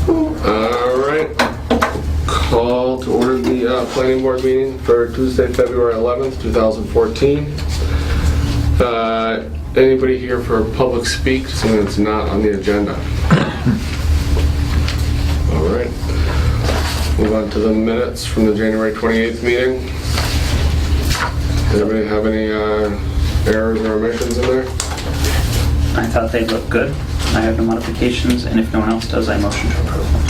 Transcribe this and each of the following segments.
All right. Call to order the planning board meeting for Tuesday, February 11th, 2014. Anybody here for public speak? Something that's not on the agenda. All right. Move on to the minutes from the January 28th meeting. Does anybody have any errors or omissions in there? I thought they looked good. I have no modifications, and if no one else does, I motion to approve them.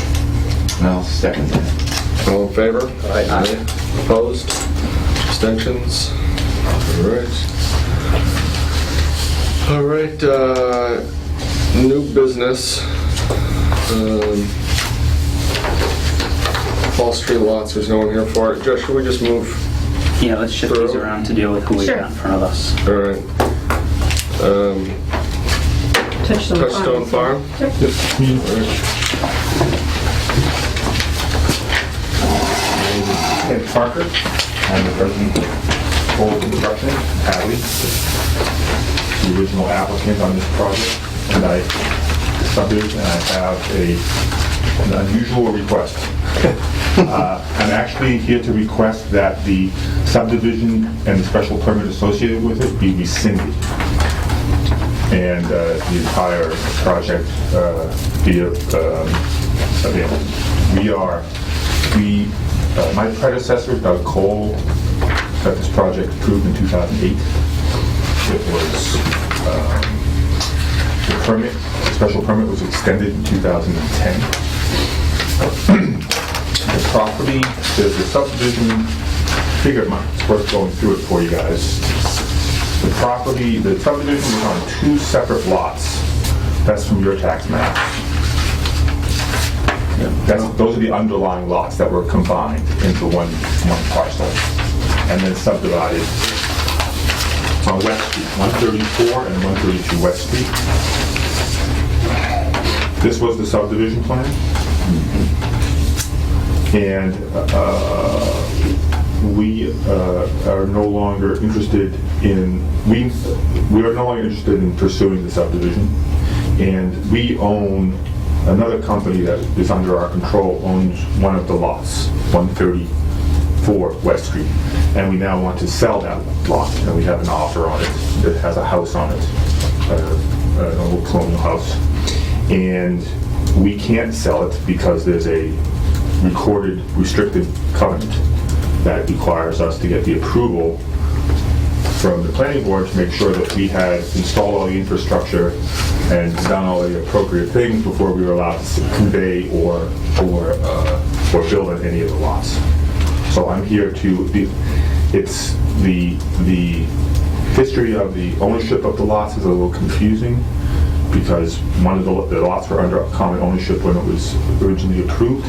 I'll second that. All in favor? Aye. Opposed? Abstentions? All right, new business. Fall Street lots, there's no one here for it. Josh, should we just move? Yeah, let's shift these around to deal with who we got in front of us. All right. Touchstone Farm? Yep. Ed Parker, I'm the president of Full Construction, Hadley, the original applicant on this project, and I have an unusual request. I'm actually here to request that the subdivision and the special permit associated with it be rescinded, and the entire project be abandoned. My predecessor, Doug Cole, got this project approved in 2008. It was the special permit was extended in 2010. The property, the subdivision, figure it's worth going through it for you guys. The subdivision was on two separate lots. That's from your tax map. Those are the underlying lots that were combined into one parcel and then subdivided on West Street, 134 and 132 West Street. This was the subdivision plan. And we are no longer interested in pursuing the subdivision, and we own another company that is under our control owns one of the lots, 134 West Street, and we now want to sell that lot, and we have an offer on it that has a house on it, an old colonial house, and we can't sell it because there's a recorded restricted covenant that requires us to get the approval from the planning board to make sure that we had installed all the infrastructure and done all the appropriate things before we were allowed to convey or build on any of the lots. So I'm here to, it's the history of the ownership of the lots is a little confusing because one of the lots were under common ownership when it was originally approved.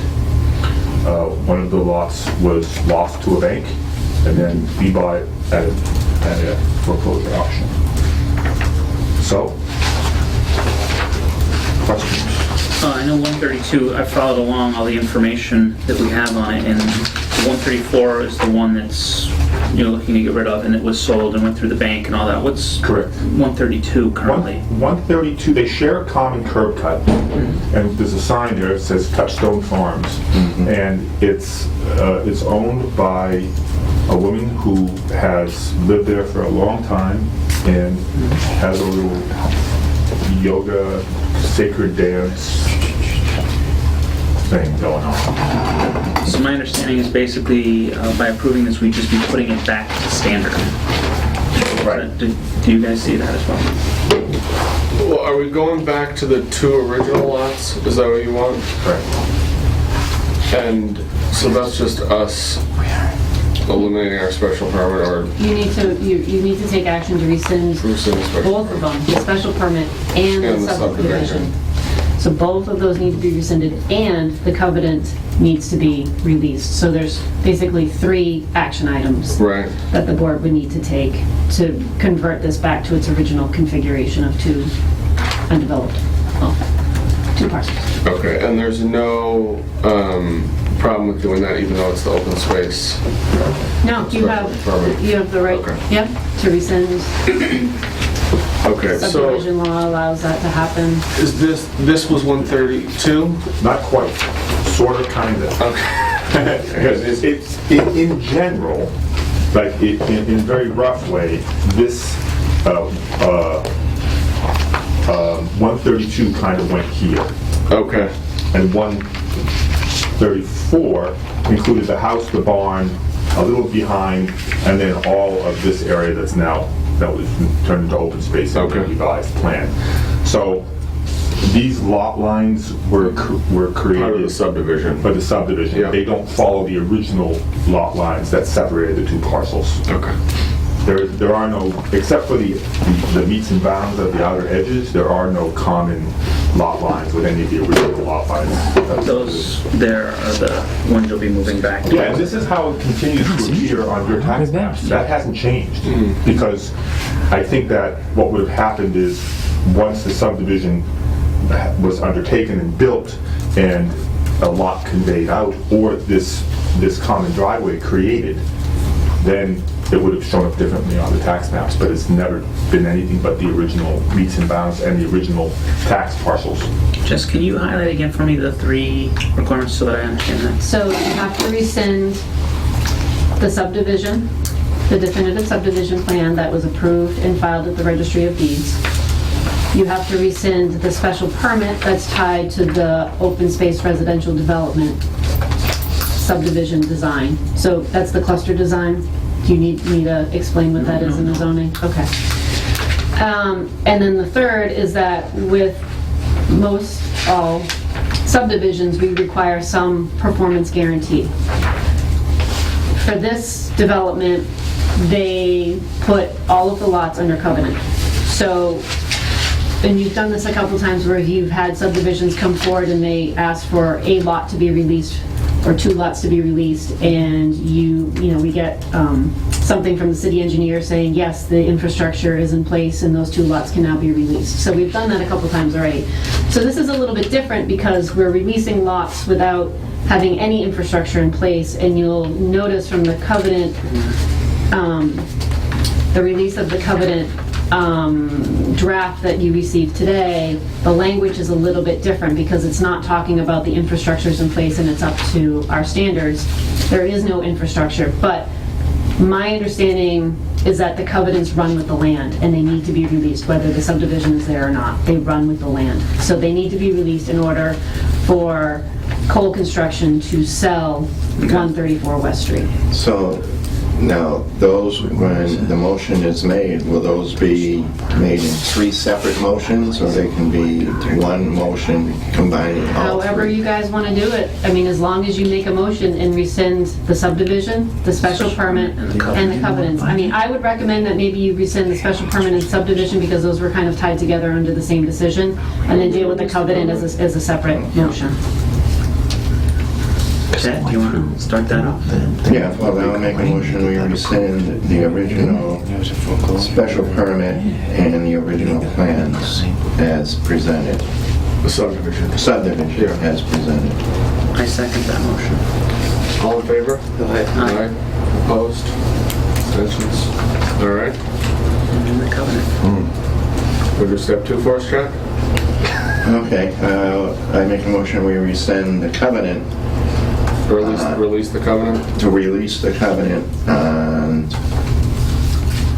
One of the lots was lost to a bank, and then we bought it at a foreclosure auction. So, questions? I know 132, I followed along all the information that we have on it, and 134 is the one that's you're looking to get rid of, and it was sold and went through the bank and all that. What's correct? 132 currently? 132, they share a common curb cut, and there's a sign there that says Touchstone Farms, and it's owned by a woman who has lived there for a long time and has a little yoga, sacred dance thing going on. So my understanding is basically by approving this, we'd just be putting it back to standard. Right. Do you guys see that as well? Well, are we going back to the two original lots? Is that what you want? Right. And so that's just us eliminating our special permit or You need to take action to rescind rescind the special both of them, the special permit and the subdivision. So both of those need to be rescinded, and the covenant needs to be released. So there's basically 3 action items Right. that the board would need to take to convert this back to its original configuration of 2 undeveloped, 2 parcels. Okay, and there's no problem with doing that even though it's the open space? No, you have the right, Okay. yep, to rescind Okay, so Subdivision law allows that to happen. is this was 132? Not quite, sort of, kind of. Okay. Because in general, like in a very rough way, this 132 kind of went here. Okay. And 134 included the house, the barn, a little behind, and then all of this area that was turned into open space in the Okay. revised plan. So these lot lines were created Part of the subdivision. for the subdivision. Yeah. They don't follow the original lot lines that separated the two parcels. Okay. There are no, except for the meets and bounds of the outer edges, there are no common lot lines with any of the original lot lines. Those there are the ones you'll be moving back to. Yeah, and this is how it continues to appear on your tax maps. That hasn't changed, because I think that what would have happened is, once the subdivision was undertaken and built, and a lot conveyed out, or this common driveway created, then it would have shown up differently on the tax maps, but it's never been anything but the original meets and bounds and the original tax parcels. Just, can you highlight again for me the 3 requirements so that I understand that? So you have to rescind the subdivision, the definitive subdivision plan that was approved and filed at the Registry of Deeds. You have to rescind the special permit that's tied to the open space residential development subdivision design. So that's the cluster design. Do you need me to explain what that is in the zoning? Okay. And then the third is that with most all subdivisions, we require some performance guarantee. For this development, they put all of the lots under covenant. So, and you've done this a couple times where you've had subdivisions come forward and they ask for a lot to be released or 2 lots to be released, and we get something from the city engineer saying, yes, the infrastructure is in place and those 2 lots can now be released. So we've done that a couple times already. So this is a little bit different because we're releasing lots without having any infrastructure in place, and you'll notice from the covenant, the release of the covenant draft that you received today, the language is a little bit different because it's not talking about the infrastructures in place and it's up to our standards. There is no infrastructure, but my understanding is that the covenants run with the land and they need to be released whether the subdivision is there or not. They run with the land. So they need to be released in order for Cole Construction to sell 134 West Street. So now, those, when the motion is made, will those be made in 3 separate motions, or they can be 1 motion combining all 3? However you guys want to do it. I mean, as long as you make a motion and rescind the subdivision, the special permit, and the covenants. I mean, I would recommend that maybe you rescind the special permit and subdivision because those were kind of tied together under the same decision, and then deal with the covenant as a separate motion. Chad, do you want to start that off? Yeah, well, I'll make a motion, we rescind the original special permit and the original plans as presented. The subdivision. Subdivision Yeah. as presented. I second that motion. All in favor? Aye. Opposed? Abstentions? All right. And then the covenant. We'll do step 2 for us, Chad? Okay, I make a motion, we rescind the covenant Or at least release the covenant? to release the covenant on,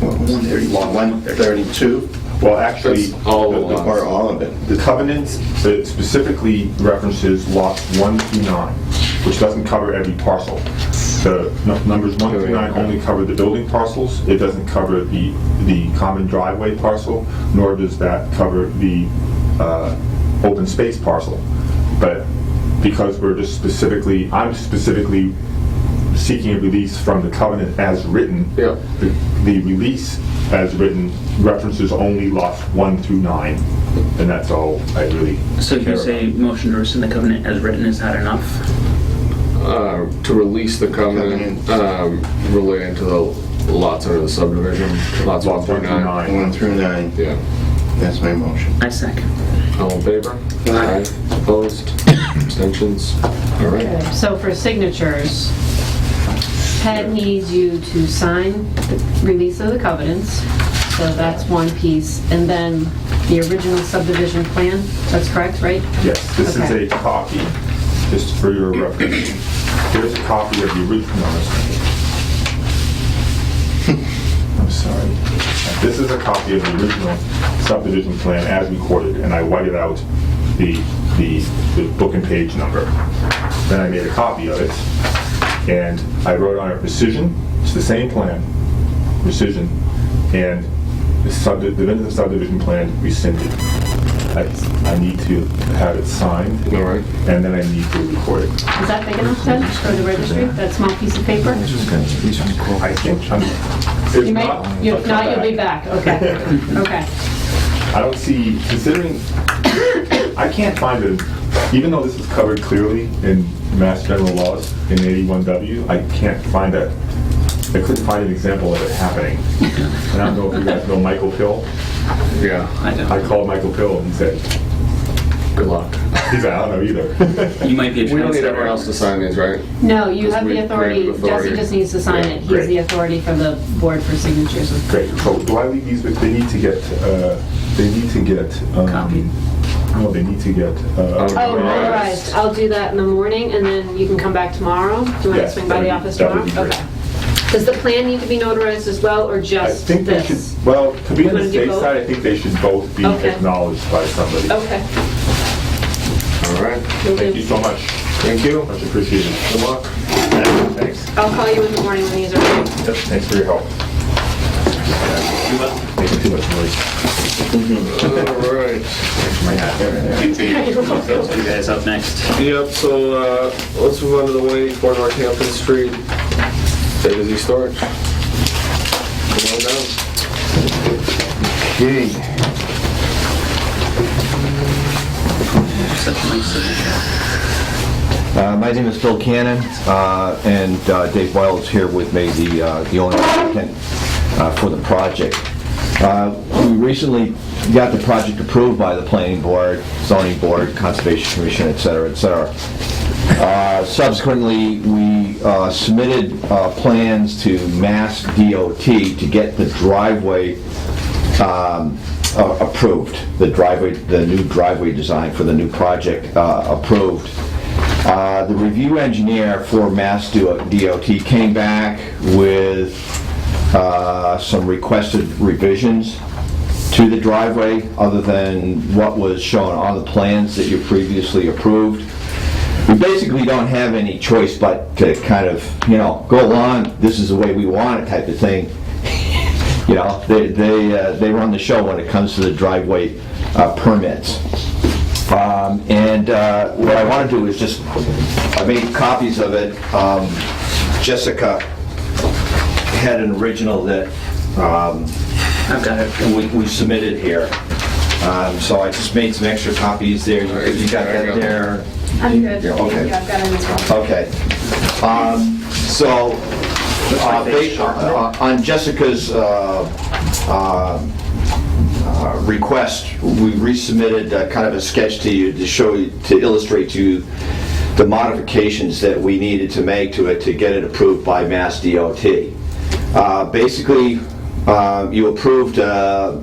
what was it? 132? Well, actually, That's all the lots. Or all of it? the covenant specifically references lots 1 through 9, which doesn't cover every parcel. The numbers 1 through 9 only cover the building parcels. It doesn't cover the common driveway parcel, nor does that cover the open space parcel. But because I'm specifically seeking a release from the covenant as written, Yeah. the release as written references only lots 1 through 9, and that's all I really So if care you say motion to rescind the covenant as written, is that enough? To release the covenant relating to the lots under the subdivision, lots 1 through 9. 1 through 9, Yeah. that's my motion. I second. All in favor? Aye. Opposed? Abstentions? All right. Okay, so for signatures, Ted needs you to sign the release of the covenants so that's one piece. And then the original subdivision plan, that's correct, right? Yes, this is Okay. a copy, just for your reference. Here's a copy of the original. I'm sorry. This is a copy of the original subdivision plan as recorded, and I whited out the book and page number. Then I made a copy of it, and I wrote on it rescission. It's the same plan, rescission, and the definitive subdivision plan rescinded. I need to have it signed, All right. and then I need to record it. Is that big enough then for the registry, that small piece of paper? I think, You might, if not, you'll be back, okay. Okay. I don't see, considering, I can't find it, even though this is covered clearly in Mass General Laws in 81W, I can't find it. I couldn't find an example of it happening. And I don't know if you guys know Michael Pill. Yeah. I don't. I called Michael Pill and he said, Good luck. he's like, I don't know either. You might be a We don't need trendsetter. everyone else to sign these, right? No, you have We the authority, granted authority. Jesse just needs to sign it. He's Great. the authority for the board for signatures. Great, so do I leave these, with they need to get, Copy. No, they need to get, Oh, notarized. I'll do that in the morning, and then you can come back tomorrow? Do you want to Yes, swing by the office that tomorrow? would be great. Okay. Does the plan need to be notarized as well, or I just think they should, this? well, to be on Wanna the do safe both? side, I think they should both be Okay. acknowledged by somebody. Okay. All right. Will Thank do. you so much. Thank you. Much appreciated. Good luck. Thanks. I'll call you in the morning when these are ready. Yep, thanks for your help. Making too much noise. All right. My hat. Those two guys up next. Yep, so let's move on to the 184 Northampton Street. A to Z storage. Come on down. Okay. Such a nice signature. My name is Bill Cannon, and Dave Wild is here with me, the owner applicant for the project. We recently got the project approved by the Planning Board, Zoning Board, Conservation Commission, et cetera, et cetera. Subsequently, we submitted plans to Mass DOT to get the driveway approved, the new driveway design for the new project approved. The review engineer for Mass DOT came back with some requested revisions to the driveway other than what was shown on the plans that you previously approved. We basically don't have any choice but to kind of, go along, this is the way we want it type of thing. They run the show when it comes to the driveway permits. And what I want to do is just, I made copies of it. Jessica had an original that I've got it. we submitted here. So I just made some extra copies there. You got that there? I'm good. Yeah, okay. Yeah, I've got it as well. Okay. So, on Jessica's request, we resubmitted kind of a sketch to you to show you, to illustrate to you the modifications that we needed to make to it to get it approved by Mass DOT. Basically, you approved a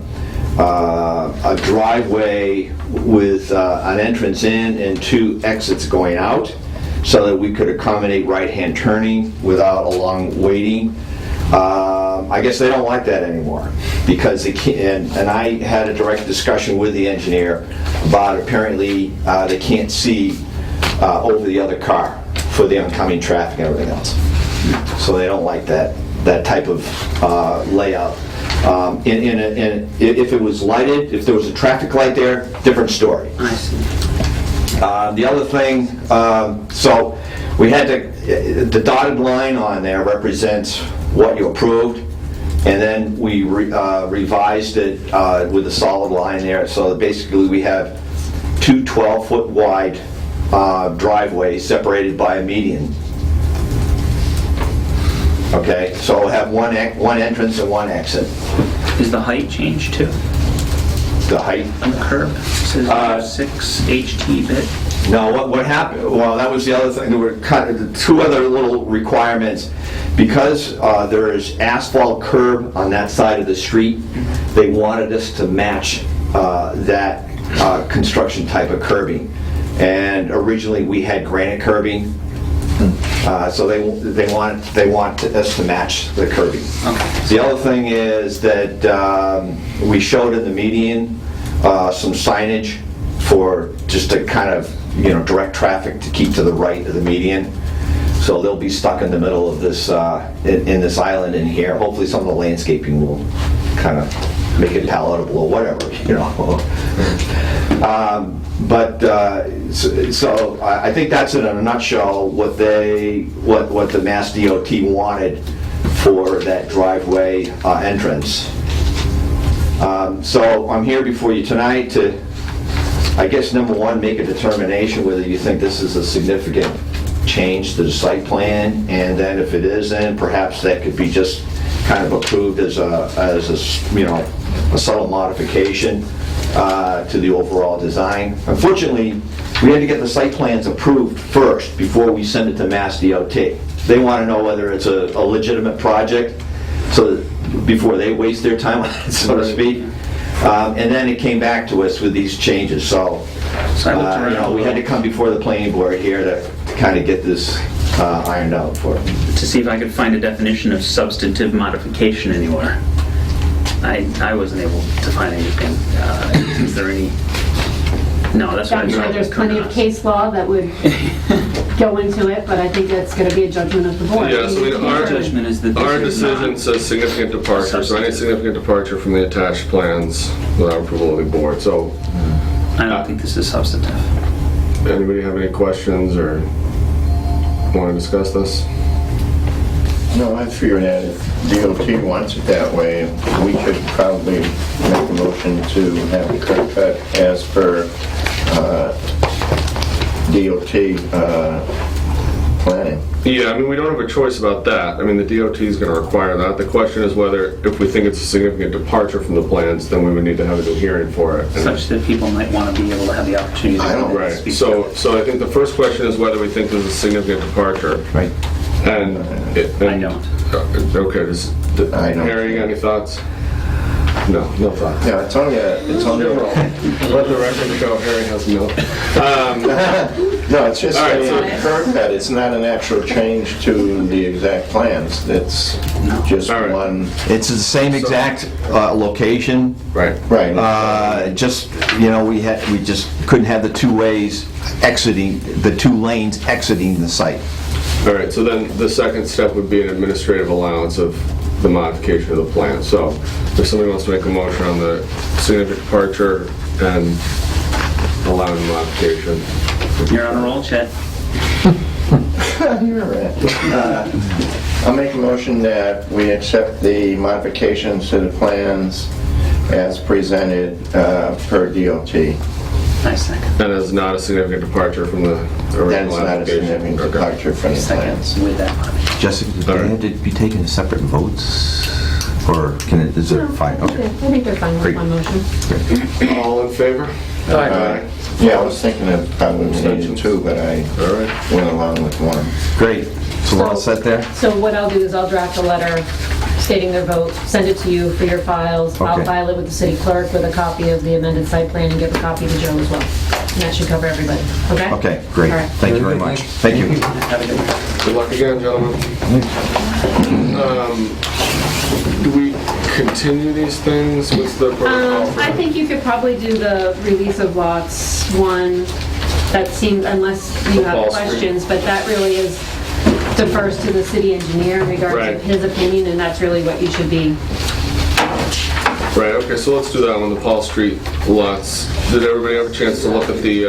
driveway with an entrance in and 2 exits going out, so that we could accommodate right-hand turning without a long waiting. I guess they don't like that anymore, because they can't, and I had a direct discussion with the engineer about apparently they can't see over the other car for the oncoming traffic and everything else. So they don't like that type of layout. If it was lighted, if there was a traffic light there, different story. I see. The other thing, so we had the dotted line on there represents what you approved, and then we revised it with a solid line there, so that basically we have 2 12-foot wide driveways separated by a median. Okay, so we'll have one entrance and 1 exit. Is the height changed too? The height, On the curb? It says 6 HT bit. No, what happened, well, that was the other thing, there were two other little requirements. Because there is asphalt curb on that side of the street, they wanted us to match that construction type of curbing. And originally, we had granite curbing, so they want us to match the curbing. The other thing is that we showed in the median some signage for just to kind of, direct traffic to keep to the right of the median. So they'll be stuck in the middle of this, in this island in here. Hopefully some of the landscaping will kind of make it palatable or whatever, So I think that's in a nutshell what the Mass DOT wanted for that driveway entrance. So I'm here before you tonight to, I guess, number one, make a determination whether you think this is a significant change to the site plan, and then if it is, then perhaps that could be just kind of approved as a subtle modification to the overall design. Unfortunately, we had to get the site plans approved first before we send it to Mass DOT. They want to know whether it's a legitimate project, so that before they waste their time on it, so to speak. And then it came back to us with these changes, so I looked around we had to come before the planning board here to kind of get this ironed out for it. to see if I could find a definition of substantive modification anywhere. I wasn't able to find anything. Is there any? No, that's what I'm sure there's plenty of case law that would go into it, but I think that's going to be a judgment of the board. Yeah, so Our judgment is that our this is not decision says significant departure, so any Substantive. significant departure from the attached plans without approval of the board. So, I don't think this is substantive. anybody have any questions or want to discuss this? No, I figured that if DOT wants it that way, we could probably make a motion to have the curb cut as per DOT planning. Yeah, I mean, we don't have a choice about that. I mean, the DOT is going to require that. The question is whether, if we think it's a significant departure from the plans, then we would need to have a new hearing for it. And- Such that people might want to be able to have the opportunity I don't- to Right, speak. so I think the first question is whether we think this is a significant departure. Right. And... I don't. Okay, I don't. Harry, you got any thoughts? No thoughts. Yeah, it's only Let the record show Harry has no. no, it's just All right, a so- curb cut. It's not an actual change to the exact plans. It's just All right. one, It's the same exact location, Right. right. just, we just couldn't have the two lanes exiting the site. All right, so then the second step would be an administrative allowance of the modification of the plan. So if somebody wants to make a motion on the significant departure and allowing the modification. You're on a roll, Chet. You're right. I'll make a motion that we accept the modifications to the plans as presented per DOT. Nice second. And is not a significant departure from the That's original not a application. significant Okay. departure from the plans. Second with that modification. Jessica, do All they right. have to be taken as separate votes? Or is it fine? Okay. I think they're fine with Great. one motion. All in favor? Yeah, I was thinking of probably needed two, but I All right. went along with one. Great. So we're all set there? So what I'll do is I'll draft a letter stating their vote, send it to you for your files. I'll Okay. file it with the city clerk with a copy of the amended site plan and give a copy to Joe as well. And that should cover everybody, okay? Okay, great. All right. Thank you very much. Thank you. Have a good one. Good luck again, gentlemen. Do we continue these things? What's the protocol? I think you could probably do the release of lots one, that seems, unless you have Paul Street. questions, but that really is defers to the city engineer in regards Right. of his opinion, and that's really what you should be. Right, okay, so let's do that one, the Paul Street lots. Did everybody have a chance to look at the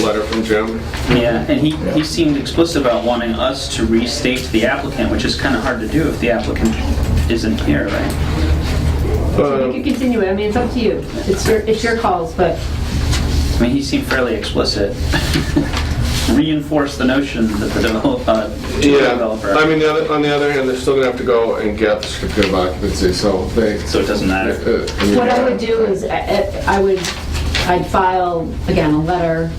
letter from Jim? Yeah, and he seemed explicit about wanting us to restate to the applicant, which is kind of hard to do if the applicant isn't here, right? You can continue it, I mean, it's up to you. It's your calls, but I mean, he seemed fairly explicit. Reinforce the notion that the developer. I mean, on the other hand, they're still gonna have to go and get the certificate of occupancy, so they... So it doesn't matter. what I would do is I'd file, again, a letter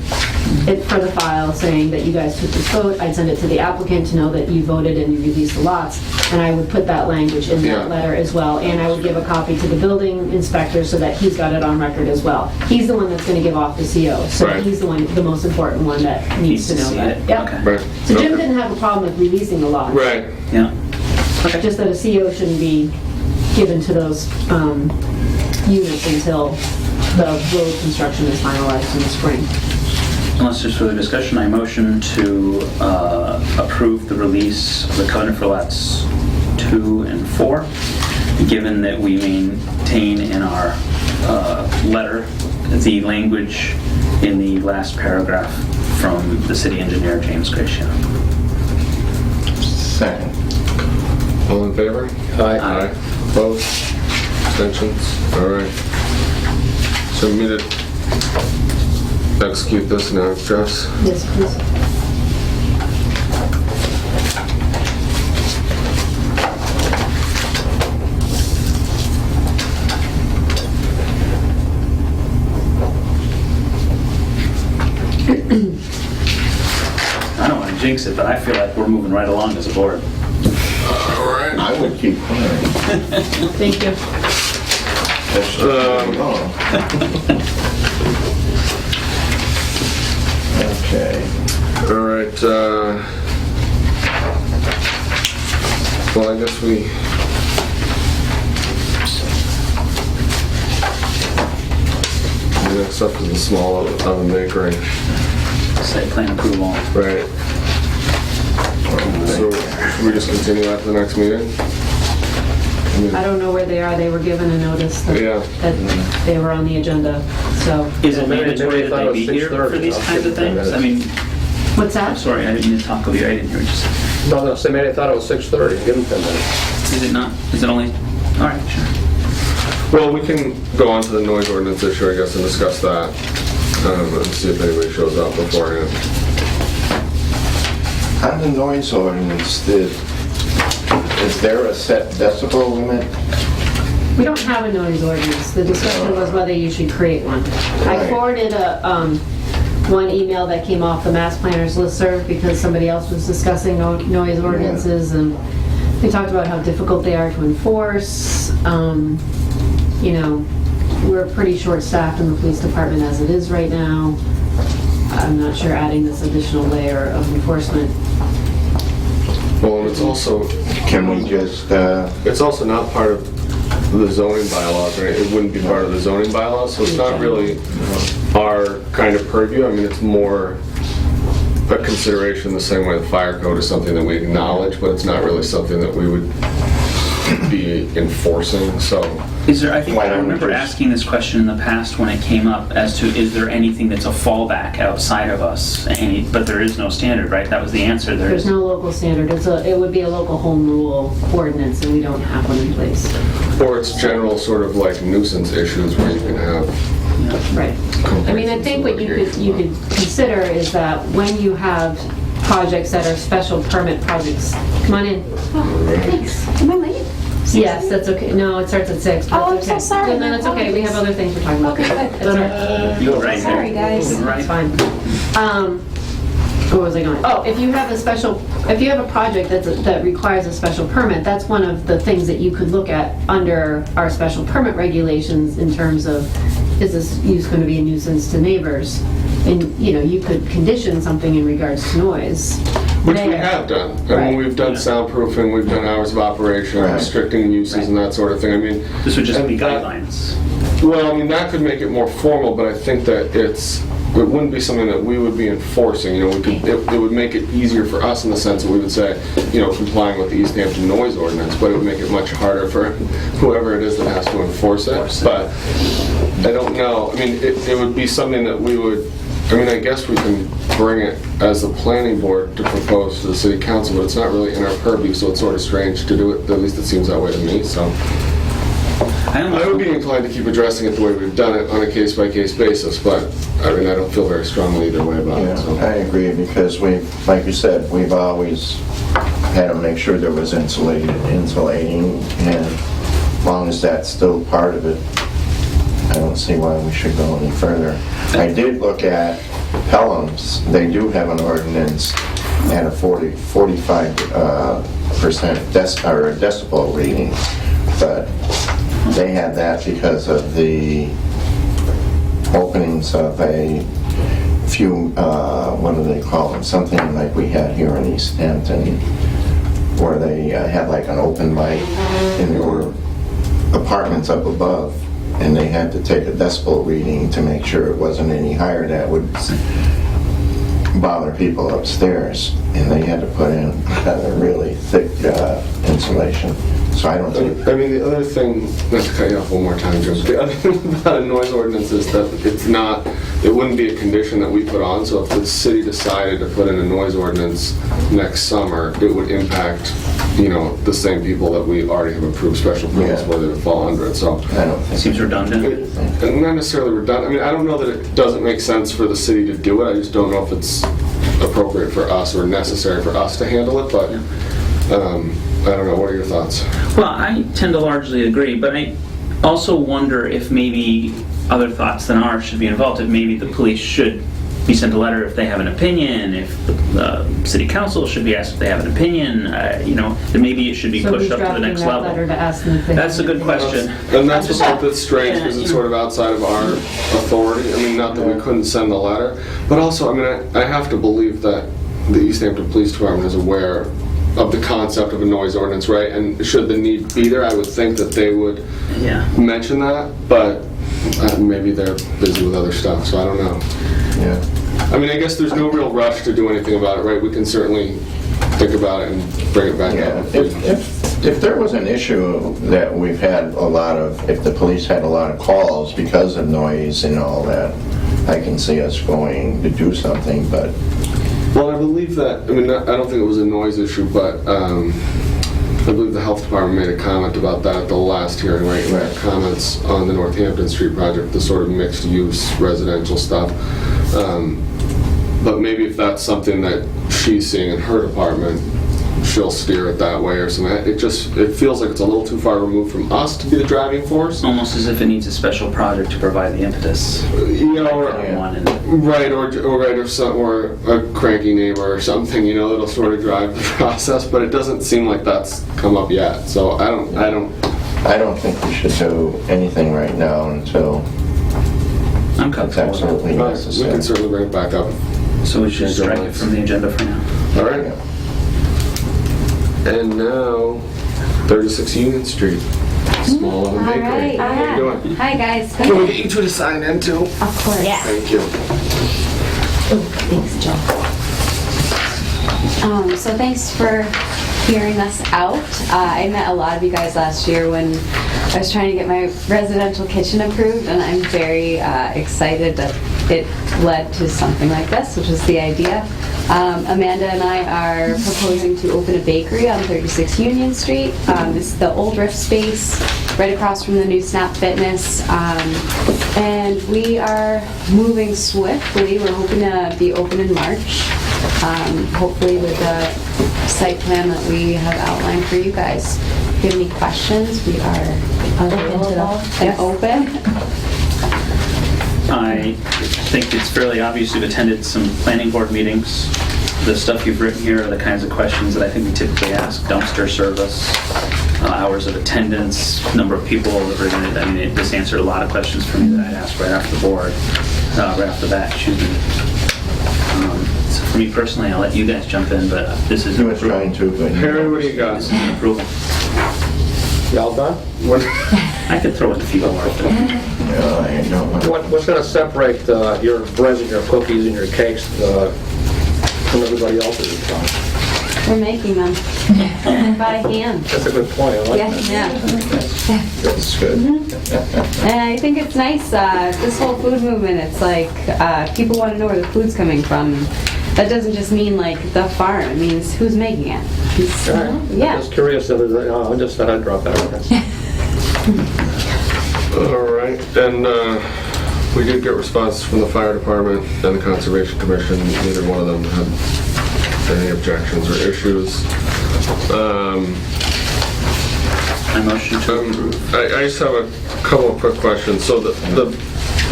it for the file saying that you guys took this vote. I'd send it to the applicant to know that you voted and you released the lots, and I would put that language in Yeah. that letter as well, and I would give a copy to the building inspector so that he's got it on record as well. He's the one that's gonna give off the CO, so Right. he's the most important one that needs to know see that. it. Yep. Okay. Right. So Jim Okay. didn't have a problem with releasing the lots. Right. Yeah. Okay. Just that a CO shouldn't be given to those units until the road construction is finalized in the spring. Unless there's further discussion, I motion to approve the release of the covenant for lots 2 and 4, given that we maintain in our letter the language in the last paragraph from the city engineer, James Gracia. Second. All in favor? Aye. Opposed? Abstentions? All right. So we need to execute this now, Jess. Yes, please. I don't want to jinx it, but I feel like we're moving right along as a board. All right. I would keep going. Thank you. That's long. Okay. All right. Well, I guess we. The next up is the small oven bakery. Site plan approval. Right. So should we just continue that to the next meeting? I don't know where they are. They were given a notice that, Yeah. that they were on the agenda, so. Is it Maybe mandatory they that thought they it be was here 6:30. for these I'll kinds give of them things? 10 I mean, What's I'm that? sorry, I didn't mean to talk over you. I didn't hear what you said. No, so maybe they thought it was 6:30, give them 10 minutes. Is it not? Is it only? All right, sure. Well, we can go on to the noise ordinance issue, I guess, and discuss that. And see if anybody shows up beforehand. On the noise ordinance, is there a set decibel limit? We don't have a noise ordinance. The discussion was whether you should create one. I Right. forwarded one email that came off the Mass Planners listserv because somebody else was discussing noise ordinances, and they talked about how difficult they are to enforce. You know, we're pretty short-staffed in the police department as it is right now. I'm not sure adding this additional layer of enforcement. Well, and it's also Can we just, It's also not part of the zoning bylaws, right? It wouldn't be part of the zoning bylaws, so it's not really our kind of purview. I mean, it's more a consideration the same way the fire code is something that we acknowledge, but it's not really something that we would be enforcing, so. Is there, I think, Why I don't we remember just- asking this question in the past when it came up as to, is there anything that's a fallback outside of us? But there is no standard, right? That was the answer. There's no local standard. It would be a local home rule ordinance, and we don't have one in place. Or it's general sort of like nuisance issues where you can have. Right. I mean, I think what you could consider is that when you have projects that are special permit projects, come on in. Thanks. Am I late? Yes, that's okay. No, it starts at 6. but Oh, it's I'm so okay. sorry. No, that's okay. We have other things we're talking about. Okay, good. That's all right. You were right. Sorry, guys. You were right. It's fine. Where was I going? Oh, if you have a project that requires a special permit, that's one of the things that you could look at under our special permit regulations in terms of, is this use going to be a nuisance to neighbors? And, you know, you could condition something in regards to noise. Which we there. have done. I Right. mean, we've done soundproofing, we've done hours of operation, Right. restricting uses and that sort of thing. I mean. This would just and be that- guidelines. Well, I mean, that could make it more formal, but I think that it wouldn't be something that we would be enforcing. You know, it would make it easier for us in the sense that we would say, you know, complying with the Easthampton Noise Ordinance, but it would make it much harder for whoever it is that has to enforce it. But I don't know. I mean, it would be something that we would, I mean, I guess we can bring it as a planning board to propose to the city council, but it's not really in our purview, so it's sort of strange to do it. At least it seems that way to me, so. I would be inclined to keep addressing it the way we've done it on a case-by-case basis, but, I mean, I don't feel very strongly either way about it, yeah, so. I agree, because like you said, we've always had to make sure there was insulating, and as long as that's still part of it, I don't see why we should go any further. I did look at Pelham's, they do have an ordinance at a 45% decibel reading, but they had that because of the openings of a few, what do they call them, something like we had here in Easthampton, where they had like an open mic, and there were apartments up above, and they had to take a decibel reading to make sure it wasn't any higher that would bother people upstairs, and they had to put in a really thick insulation. So I don't think... I mean, the other thing, not to cut you off one more time, Joe, the other thing about a noise ordinance is that it wouldn't be a condition that we put on, so if the city decided to put in a noise ordinance next summer, it would impact, the same people that we already have approved special permits Yeah. where they would fall under it, so. I don't think... Seems redundant. And not necessarily redundant, I mean, I don't know that it doesn't make sense for the city to do it, I just don't know if it's appropriate for us or necessary for us to handle it, but, I don't know, what are your thoughts? Well, I tend to largely agree, but I also wonder if maybe other thoughts than ours should be involved. If maybe the police should be sent a letter if they have an opinion, if the city council should be asked if they have an opinion, then maybe it should be So pushed who's up to the drafting next that level. letter to ask them if they That's a have good anything? question. And that's the part that's strange, because it's sort of outside of our authority. I mean, not that we couldn't send the letter, but also, I mean, I have to believe that the Easthampton Police Department is aware of the concept of a noise ordinance, right? And should the need be there, I would think that they would Yeah. mention that, but maybe they're busy with other stuff, so I don't know. Yeah. I mean, I guess there's no real rush to do anything about it, right? We can certainly think about it and bring it back Yeah, up. if there was an issue that we've had a lot of, if the police had a lot of calls because of noise and all that, I can see us going to do something, but... Well, I believe that, I mean, I don't think it was a noise issue, but I believe the health department made a comment about that at the last hearing, right? In their comments on the Northampton Street project, the sort of mixed-use residential stuff. But maybe if that's something that she's seeing in her department, she'll steer it that way or something. It feels like it's a little too far removed from us to be the driving force. Almost as if it needs a special project to provide the impetus. Right, or a cranky neighbor or something, that'll sort of drive the process, but it doesn't seem like that's come up yet, so I don't think we should do anything right now until I'm it's comfortable with absolutely we necessary. can certainly bring it back up. that. So we should strike it from the agenda for now. All right. And now, 36 Union Street, Small Oven All Bakery. right. How you doing? Hi, guys. Can we get you two to sign in too? Of course. Yeah. Thank you. Thanks, Jill. So thanks for hearing us out. I met a lot of you guys last year when I was trying to get my residential kitchen approved, and I'm very excited that it led to something like this, which is the idea. Amanda and I are proposing to open a bakery on 36 Union Street. This is the old Rift space, right across from the new Snap Fitness. And we are moving swiftly. We're hoping to be open in March, hopefully with the site plan that we have outlined for you guys. If you have any questions, we are available and open. I think it's fairly obvious you've attended some planning board meetings. The stuff you've written here are the kinds of questions that I think we typically ask. Dumpster service, hours of attendance, number of people that we're going to, this answered a lot of questions for me that I asked right after the board, right off the bat, excuse me. So for me personally, I'll let you guys jump in, but this is He was trying to, but... Harry, what do you got? This is an approval. Y'all done? I could throw in a few more. I don't know. What's going to separate your breads and your cookies and your cakes from everybody else's? We're making them by hand. That's a good point. I like that. Yeah. That's good. And I think it's nice, this whole food movement, it's like, people want to know where the food's coming from. That doesn't just mean like the farm, it means who's making it. All right. I'm Yeah. just curious. I just thought I'd drop that reference. All right, and we did get responses from the fire department and the conservation commission. Neither one of them had any objections or issues. I motion to approve. I just have a couple of quick questions. So the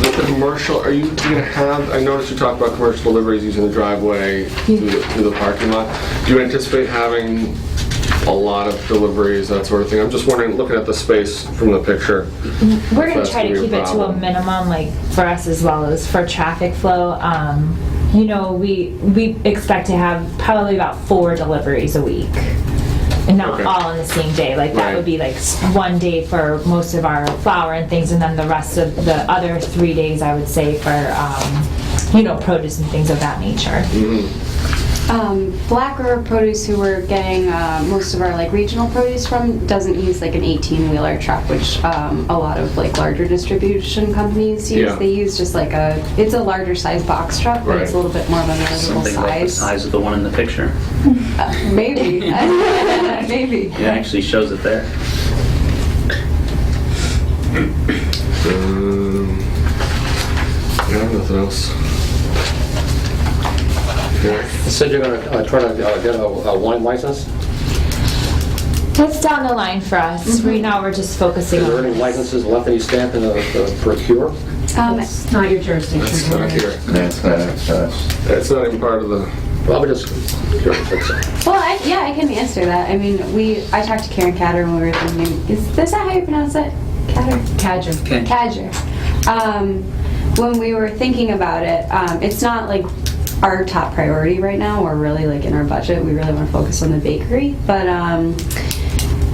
With the commercial, are you gonna have, I noticed you talked about commercial deliveries using the driveway through the parking lot. Do you anticipate having a lot of deliveries, that sort of thing? I'm just wondering, looking at the space from the picture. We're gonna That's try to gonna be a keep it to a problem. minimum, like for us as well as for traffic flow. You know, we expect to have probably about 4 deliveries a week. And not Okay. all on the same day. Like that Right. would be like one day for most of our flour and things, and then the rest of the other 3 days, I would say, for, you know, produce and things of that nature. Black River Produce, who we're getting most of our like regional produce from, doesn't use like an 18-wheeler truck, which a lot of like larger distribution companies use. Yeah. They use just like it's a larger size box truck, but it's a Right. little bit more of a manageable Something like the size. size of the one in the picture. Maybe. Maybe. It actually shows it there. Yeah, nothing else. Yeah. You said you're gonna try to get a wine license? That's down the line for us. Right now, we're just focusing Is there on any this. licenses left in Easthampton to procure? It's not your jurisdiction. That's not here. That's not us. It's not even part of the, Well, I'm just curious, that's all. Well, I can answer that. I mean, I talked to Karen Catter when we were thinking, is that how you pronounce it? Catter? Cadger. Okay. Cadger. When we were thinking about it, it's not like our top priority right now. We're really like in our budget. We really want to focus on the bakery. But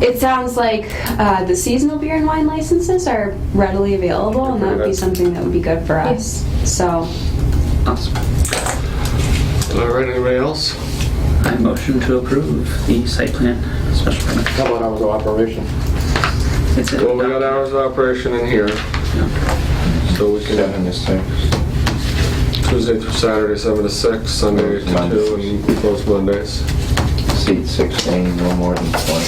it sounds like the seasonal beer and wine licenses are readily available, and that would be something that would be good for us. So, Awesome. all right, anybody else? I motion to approve the site plan special permit. How about hours of operation? It's Well, we got hours of operation in here, so we can, 7 to 6. Tuesday through Saturday, 7 to 6, Sunday 8 to 2, and we close Mondays. Seat 16, no more than 20.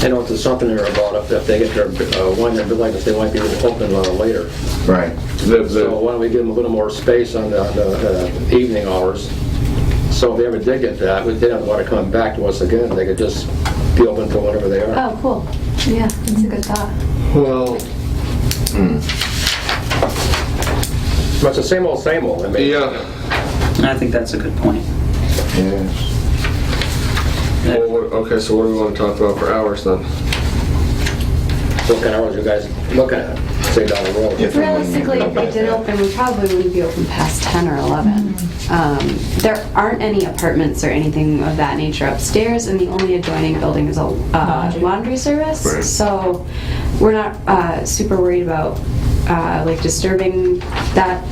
You know, there's something there about if they get their wine and beer license, they might be able to open later. Right. So why don't we give them a little more space on the evening hours? So if they ever did get that, they don't want to come back to us again. They could just be open until whenever they are. oh, cool. Yeah, that's a good thought. Well, But it's the same old, I mean. yeah. I think that's a good point. Yes. Well, okay, so what do we want to talk about for hours then? What kind of hours you guys looking at, say down the road? If and when you Realistically, if look they at did that. open, we probably wouldn't be open past 10 or 11. There aren't any apartments or anything of that nature upstairs, and the only adjoining building is a laundry service. Right. So we're not super worried about like disturbing that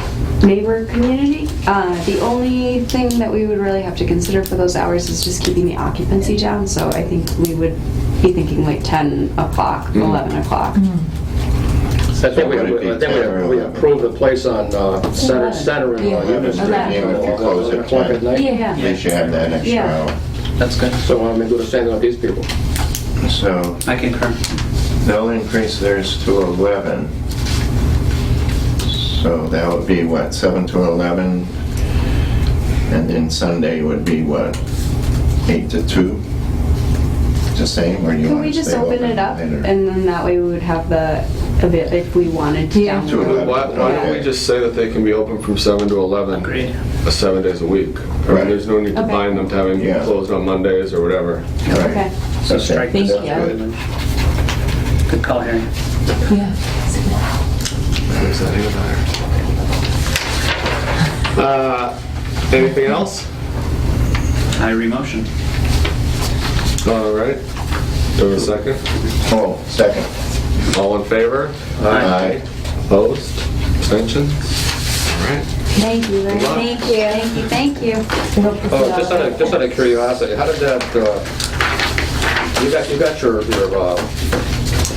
neighbor community. The only thing that we would really have to consider for those hours is just keeping the occupancy down. So I think we would be thinking like 10 o'clock, 11 o'clock. I think would it be we 10 or we 11? approved the place on Center in Yeah. Union Street. Okay. Even if you close at 11 o'clock 10. at night. Yeah. At least you have that extra Yeah. hour. That's good. So why don't we do the same with these people? So I concur. they'll increase theirs to 11. So that would be what, 7 to 11? And then Sunday would be what, 8 to 2? The same, or do you Can want we to just stay open it up, later? and then that way we would have if we wanted to. Yeah. down the To road. 11. Why don't we just say that they can be open from 7 to 11? Agreed. 7 days a week. I mean, Right. there's no need to Okay. bind them to having Yeah. closed on Mondays or whatever. Right. Okay. So Okay. strike Thank this. you. Good call, Harry. Yeah. What does that even matter? Anything else? I remotion. All right. Do we have a second? Oh, second. All in favor? Aye. Opposed? Abstentions? All right. Thank you, Larry. Good luck. Thank you. Thank you. Oh, just out of curiosity, how did that, you got your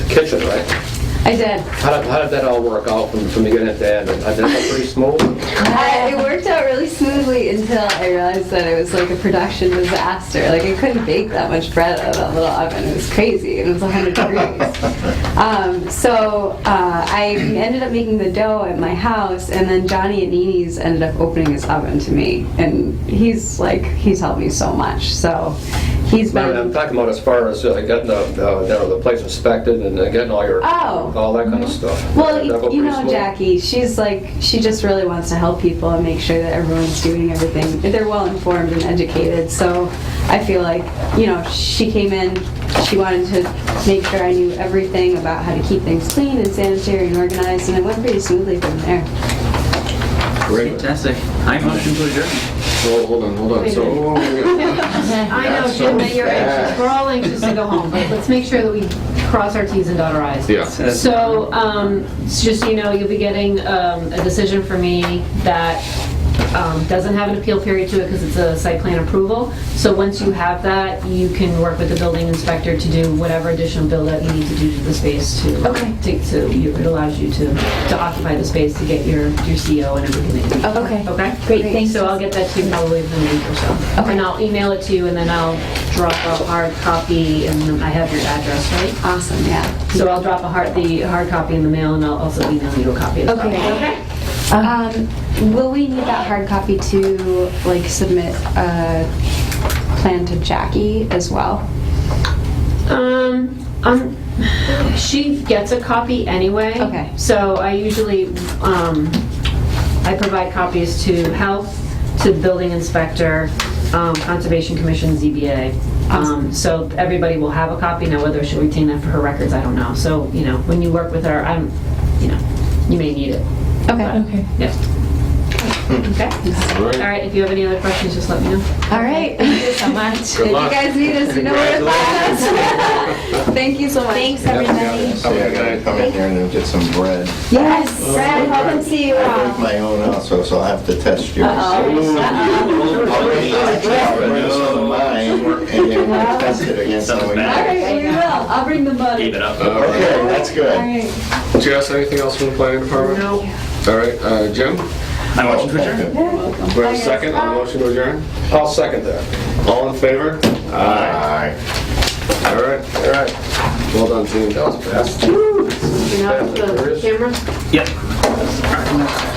kitchen, right? I did. How did that all work out from beginning to end? Did that go pretty smooth? It worked out really smoothly until I realized that it was like a production disaster. Like I couldn't bake that much bread out of that little oven. It was crazy, and it was 100 degrees. So I ended up making the dough at my house, and then Johnny at Nini's ended up opening his oven to me, and he's helped me so much. So He's I'm been, talking about as far as getting the place inspected and getting all your, Oh. all that kind of stuff. well, That go you pretty know smooth? Jackie, she's like, she just really wants to help people and make sure that everyone's doing everything. They're well informed and educated, so I feel like, you know, she came in, she wanted to make sure I knew everything about how to keep things clean and sanitary and organized, and it went pretty smoothly from there. Great. Fantastic. I motion to adjourn. So, hold on. So, I know, Jim, that you're anxious. We're all anxious to go home, but let's make sure that we cross our Ts and dot our Is. yeah. So, just so you know, you'll be getting a decision from me that doesn't have an appeal period to it because it's a site plan approval. So once you have that, you can work with the building inspector to do whatever additional build out you need to do to the space to, Okay. it allows you to occupy the space to get your CO and everything that you need. Okay. Okay? Great, thanks. So I'll get that to you probably within a week or so. Okay. And I'll email it to you, and then I'll drop a hard copy, and then I have your address, right? Awesome, yeah. So I'll drop the hard copy in the mail, and I'll also email you a copy as well. Okay. Will we need that hard copy to like submit a plan to Jackie as well? She gets a copy anyway. Okay. So I usually, I provide copies to health, to building inspector, Conservation Commission, ZBA. So everybody will have a copy. Now, whether she'll retain that for her records, I don't know. So, you know, when you work with her, you may need it. Okay. Okay. Yeah. Okay. All right, if you have any other questions, just let me know. All right. Thank you so much. If you luck. guys need us, you know where to find us. Thank you so much. Thanks, everybody. So I gotta come in here and get some bread. Yes. Brad, hope to see you. I make my own also, so I'll have to test yours. I'll bring mine, and then we'll test it against someone. All right, we will. I'll bring the money. Keep it up. Okay, that's All good. right. Jess, anything else from the planning department? No. All right, Jim? I motion to adjourn. Do we have a second on the motion to adjourn? I'll second that. All in favor? Aye. All right. Well done, team. That was fast. You know, the camera? Yep.